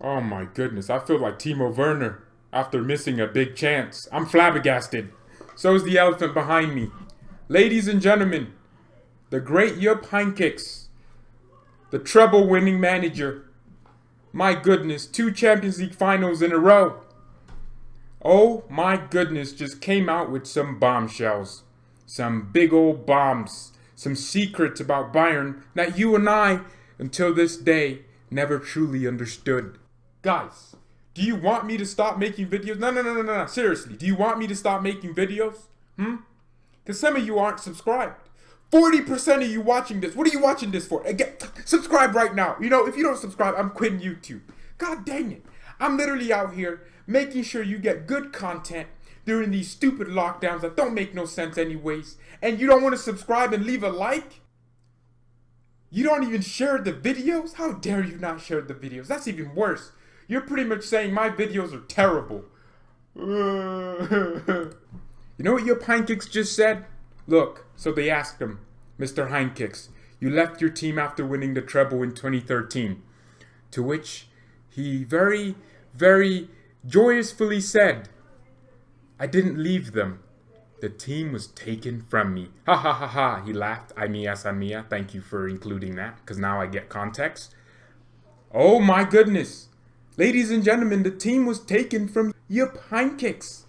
Oh my goodness, I feel like Timo Werner after missing a big chance. I'm flabbergasted. So is the elephant behind me. Ladies and gentlemen, the great Jupp Heynckes, the treble-winning manager. My goodness, 2 Champions League finals in a row. Oh my goodness, just came out with some bombshells. Some big old bombs. Some secrets about Bayern that you and I, until this day, never truly understood. Guys, do you want me to stop making videos? No. Seriously, do you want me to stop making videos? Because some of you aren't subscribed. 40% of you watching this, what are you watching this for? Again, subscribe right now. You know, if you don't subscribe, I'm quitting YouTube. God dang it. I'm literally out here making sure you get good content during these stupid lockdowns that don't make no sense anyways. And you don't want to subscribe and leave a like? You don't even share the videos? How dare you not share the videos? That's even worse. You're pretty much saying my videos are terrible. You know what Jupp Heynckes just said? Look, so they asked him, Mr. Heynckes, you left your team after winning the treble in 2013. To which he very, very joyously said, I didn't leave them. The team was taken from me. Ha ha ha ha, he laughed. Ay mia, san mia. Thank you for including that, because now I get context. Oh my goodness. Ladies and gentlemen, the team was taken from Jupp Heynckes.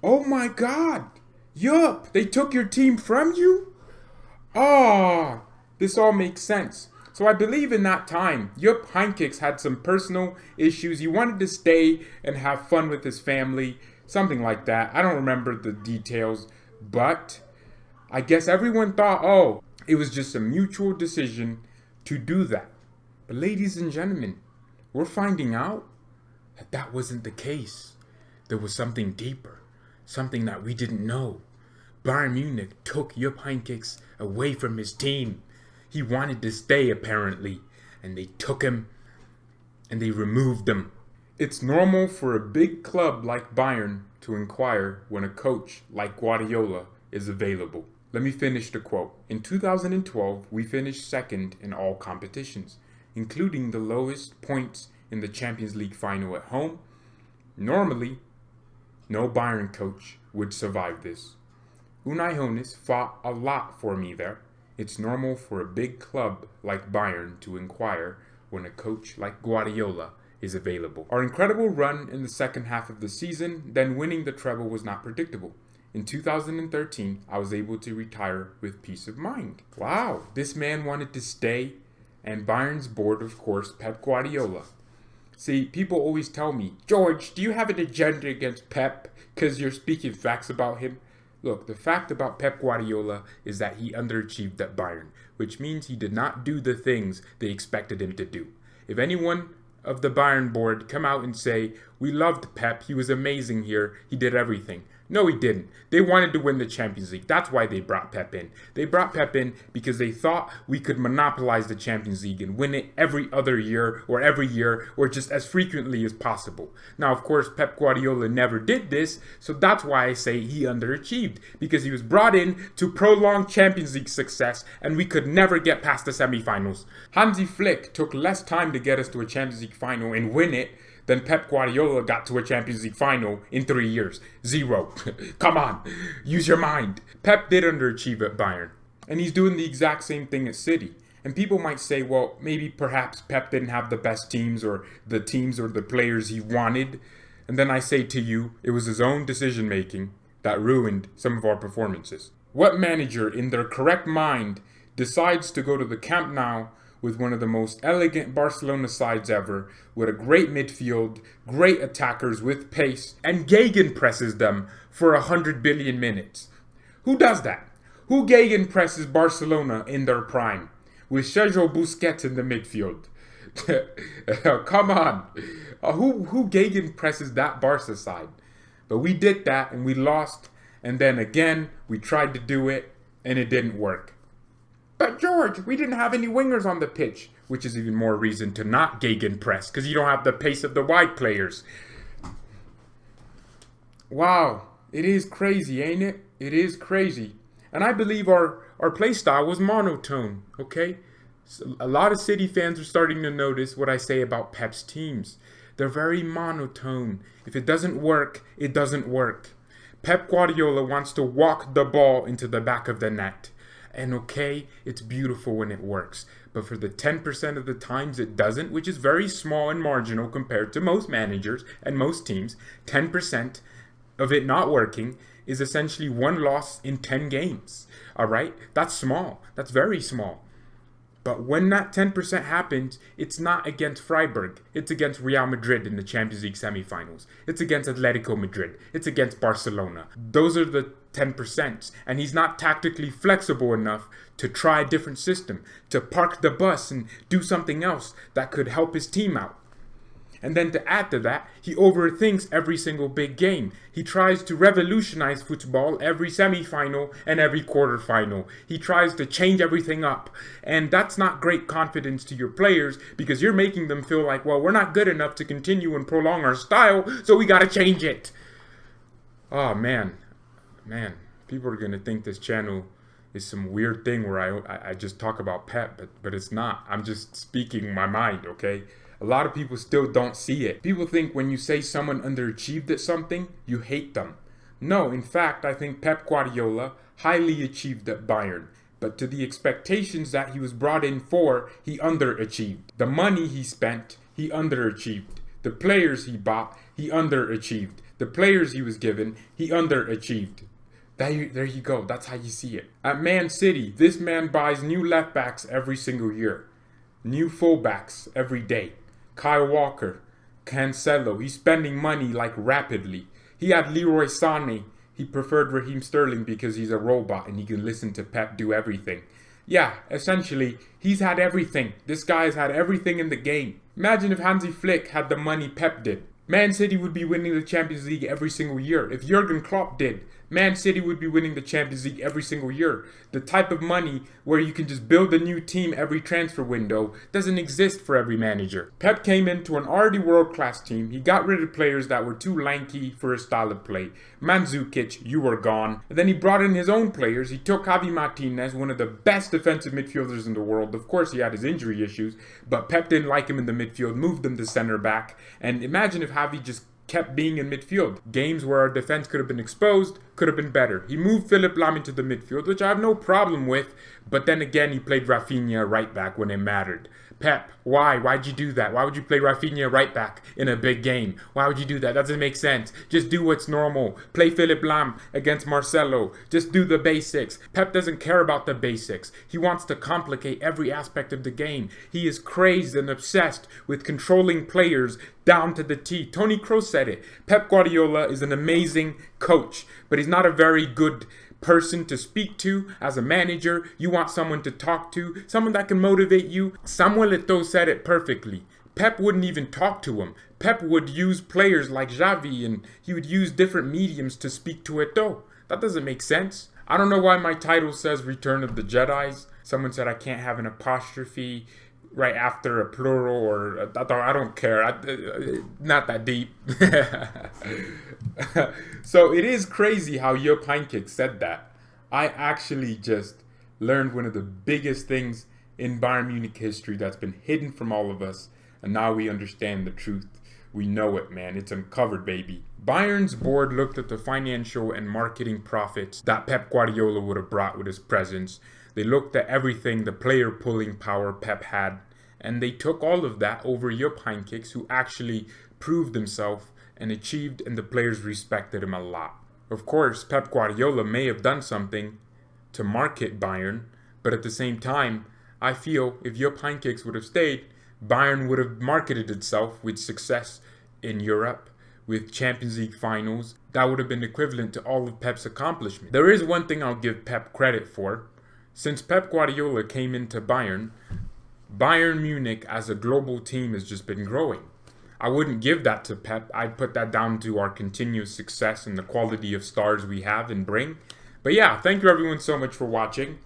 Oh my God. Yup, they took your team from you? Ah, this all makes sense. So I believe in that time, Jupp Heynckes had some personal issues. He wanted to stay and have fun with his family, something like that. I don't remember the details, but I guess everyone thought, oh, it was just a mutual decision to do that. But ladies and gentlemen, we're finding out that that wasn't the case. There was something deeper, something that we didn't know. Bayern Munich took Jupp Heynckes away from his team. He wanted to stay, apparently, and they took him and they removed him. It's normal for a big club like Bayern to inquire when a coach like Guardiola is available. Let me finish the quote. In 2012, we finished second in all competitions, including the lowest points in the Champions League final at home. Normally, no Bayern coach would survive this. Unai Hoeneß fought a lot for me there. It's normal for a big club like Bayern to inquire when a coach like Guardiola is available. Our incredible run in the second half of the season, then winning the treble, was not predictable. In 2013, I was able to retire with peace of mind. Wow, this man wanted to stay, and Bayern's board, of course, Pep Guardiola. See, people always tell me, George, do you have an agenda against Pep because you're speaking facts about him? Look, the fact about Pep Guardiola is that he underachieved at Bayern, which means he did not do the things they expected him to do. If anyone of the Bayern board come out and say, we loved Pep, he was amazing here, he did everything. No, he didn't. They wanted to win the Champions League. That's why they brought Pep in. They brought Pep in because they thought we could monopolize the Champions League and win it every other year or just as frequently as possible. Now, of course, Pep Guardiola never did this, so that's why I say he underachieved, because he was brought in to prolong Champions League success and we could never get past the semifinals. Hansi Flick took less time to get us to a Champions League final and win it than Pep Guardiola got to a Champions League final in 3 years. 0. Come on, use your mind. Pep did underachieve at Bayern, and he's doing the exact same thing at City. And people might say, well, maybe perhaps Pep didn't have the best teams or the players he wanted. And then I say to you, it was his own decision making that ruined some of our performances. What manager in their correct mind decides to go to the Camp Nou with one of the most elegant Barcelona sides ever, with a great midfield, great attackers with pace, and gegenpresses them for 100 billion minutes? Who does that? Who gegenpresses Barcelona in their prime, with Sergio Busquets in the midfield? Come on. Who gegenpresses that Barca side? But we did that, and we lost, and then again, we tried to do it, and it didn't work. But George, we didn't have any wingers on the pitch, which is even more reason to not gegenpress, because you don't have the pace of the wide players. Wow, it is crazy, ain't it? It is crazy. And I believe our play style was monotone, okay? So a lot of City fans are starting to notice what I say about Pep's teams. They're very monotone. If it doesn't work, it doesn't work. Pep Guardiola wants to walk the ball into the back of the net. And okay, it's beautiful when it works. But for the 10% of the times it doesn't, which is very small and marginal compared to most managers and most teams, 10% of it not working is essentially one loss in 10 games. All right? That's small. That's very small. But when that 10% happens, it's not against Freiburg. It's against Real Madrid in the Champions League semifinals. It's against Atletico Madrid. It's against Barcelona. Those are the 10%. And he's not tactically flexible enough to try a different system, to park the bus and do something else that could help his team out. And then to add to that, he overthinks every single big game. He tries to revolutionize football every semifinal and every quarterfinal. He tries to change everything up. And that's not great confidence to your players because you're making them feel like, well, we're not good enough to continue and prolong our style, so we got to change it. Oh, man. People are going to think this channel is some weird thing where I just talk about Pep, but it's not. I'm just speaking my mind, okay? A lot of people still don't see it. People think when you say someone underachieved at something, you hate them. No, in fact, I think Pep Guardiola highly achieved at Bayern. But to the expectations that he was brought in for, he underachieved. The money he spent, he underachieved. The players he bought, he underachieved. The players he was given, he underachieved. There you go. That's how you see it. At Man City, this man buys new left backs every single year. New fullbacks every day. Kyle Walker, Cancelo, he's spending money like rapidly. He had Leroy Sané. He preferred Raheem Sterling because he's a robot and he can listen to Pep do everything. Yeah, essentially, he's had everything. This guy has had everything in the game. Imagine if Hansi Flick had the money Pep did. Man City would be winning the Champions League every single year. If Jurgen Klopp did, Man City would be winning the Champions League every single year. The type of money where you can just build a new team every transfer window doesn't exist for every manager. Pep came into an already world-class team. He got rid of players that were too lanky for his style of play. Mandzukic, you were gone. And then he brought in his own players. He took Javi Martinez, one of the best defensive midfielders in the world. Of course, he had his injury issues, but Pep didn't like him in the midfield, moved him to center back. And imagine if Javi just kept being in midfield. Games where our defense could have been exposed, could have been better. He moved Philipp Lahm into the midfield, which I have no problem with, but then again, he played Rafinha right back when it mattered. Pep, why? Why'd you do that? Why would you play Rafinha right back in a big game? Why would you do that? That doesn't make sense. Just do what's normal. Play Philipp Lahm against Marcelo. Just do the basics. Pep doesn't care about the basics. He wants to complicate every aspect of the game. He is crazed and obsessed with controlling players down to the T. Toni Kroos said it. Pep Guardiola is an amazing coach, but he's not a very good person to speak to as a manager. You want someone to talk to, someone that can motivate you. Samuel Eto'o said it perfectly. Pep wouldn't even talk to him. Pep would use players like Xavi and he would use different mediums to speak to Eto'o. That doesn't make sense. I don't know why my title says Return of the Jedis. Someone said I can't have an apostrophe right after a plural, or I don't care. Not that deep. So it is crazy how Jupp Heynckes said that. I actually just learned one of the biggest things in Bayern Munich history that's been hidden from all of us, and now we understand the truth. We know it, man. It's uncovered, baby. Bayern's board looked at the financial and marketing profits that Pep Guardiola would have brought with his presence. They looked at everything, the player pulling power Pep had, and they took all of that over Jupp Heynckes, who actually proved himself and achieved, and the players respected him a lot. Of course, Pep Guardiola may have done something to market Bayern, but at the same time, I feel if Jupp Heynckes would have stayed, Bayern would have marketed itself with success in Europe, with Champions League finals. That would have been equivalent to all of Pep's accomplishments. There is one thing I'll give Pep credit for. Since Pep Guardiola came into Bayern, Bayern Munich as a global team has just been growing. I wouldn't give that to Pep. I'd put that down to our continuous success and the quality of stars we have and bring. But yeah, thank you everyone so much for watching.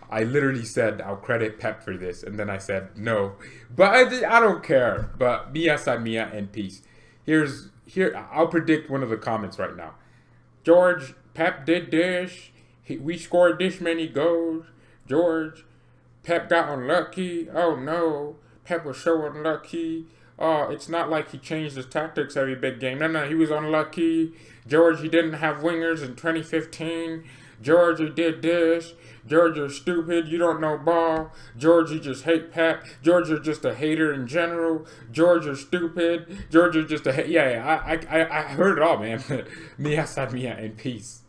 I literally said I'll credit Pep for this, and then I said no. But I don't care. But Mia san Mia and peace. Here, I'll predict one of the comments right now. George, Pep did this. We scored this many goals. George, Pep got unlucky. Oh no, Pep was so unlucky. oh, it's not like he changed his tactics every big game. No, he was unlucky. George, he didn't have wingers in 2015. George, he did this. George, you're stupid. You don't know ball. George, you just hate Pat. George, you're just a hater in general. George, you're stupid. George, you're just a I heard it all, man. Mia, Mia, and peace.